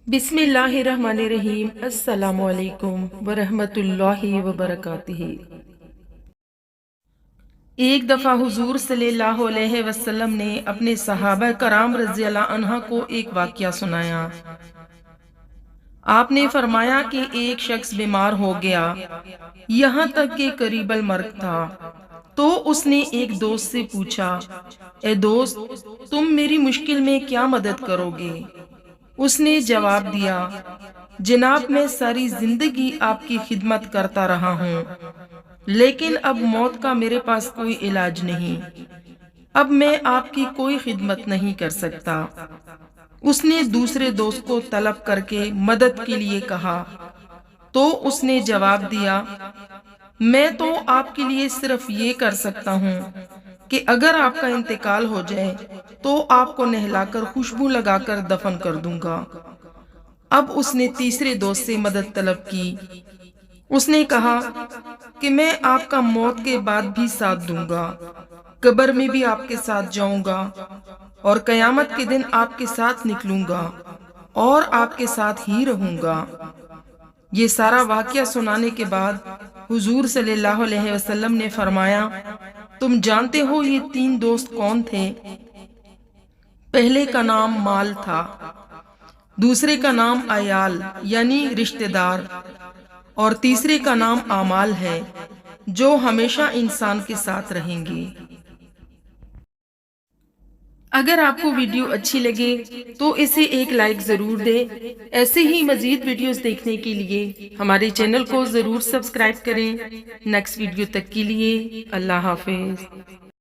बिस्मिल्लाहिर्रहमानिर्रहीम। अस्सलामु अलैकुम वरहमतुल्लाहि वबरकातुह। एक दफ़ा हुजूर सल्लल्लाहु अलैहि वसल्लम ने अपने सहाबा कराम रज़ियल्लाहु अन्हा को एक वाक़या सुनाया। आपने फरमाया कि एक शख्स बीमार हो गया, यहाँ तक कि करीबल मर्ग था। तो उसने एक दोस्त से पूछा, ए दोस्त, तुम मेरी मुश्किल में क्या मदद करोगे? उसने जवाब दिया, जनाब, मैं सारी जिंदगी आपकी खिदमत करता रहा हूँ, लेकिन अब मौत का मेरे पास कोई इलाज नहीं। अब मैं आपकी कोई खिदमत नहीं कर सकता। उसने दूसरे दोस्त को तलब करके मदद के लिए कहा, तो उसने जवाब दिया, मैं तो आपके लिए सिर्फ ये कर सकता हूँ कि अगर आपका इंतकाल हो जाए तो आपको नहलाकर खुशबू लगाकर दफन कर दूंगा। अब उसने तीसरे दोस्त से मदद तलब की। उसने कहा कि मैं आपका मौत के बाद भी साथ दूंगा, कब्र में भी आपके साथ जाऊंगा और कयामत के दिन आपके साथ निकलूंगा और आपके साथ ही रहूंगा। ये सारा वाकया सुनाने के बाद हुजूर सल्लल्लाहु अलैहि वसल्लम ने फरमाया, तुम जानते हो ये तीन दोस्त कौन थे? पहले का नाम माल था, दूसरे का नाम अयाल यानी रिश्तेदार, और तीसरे का नाम आमाल है, जो हमेशा इंसान के साथ रहेंगे। अगर आपको वीडियो अच्छी लगे तो इसे एक लाइक ज़रूर दें। ऐसे ही मज़ीद वीडियोस देखने के लिए हमारे चैनल को ज़रूर सब्सक्राइब करें। नेक्स्ट वीडियो तक के लिए अल्लाह हाफिज़।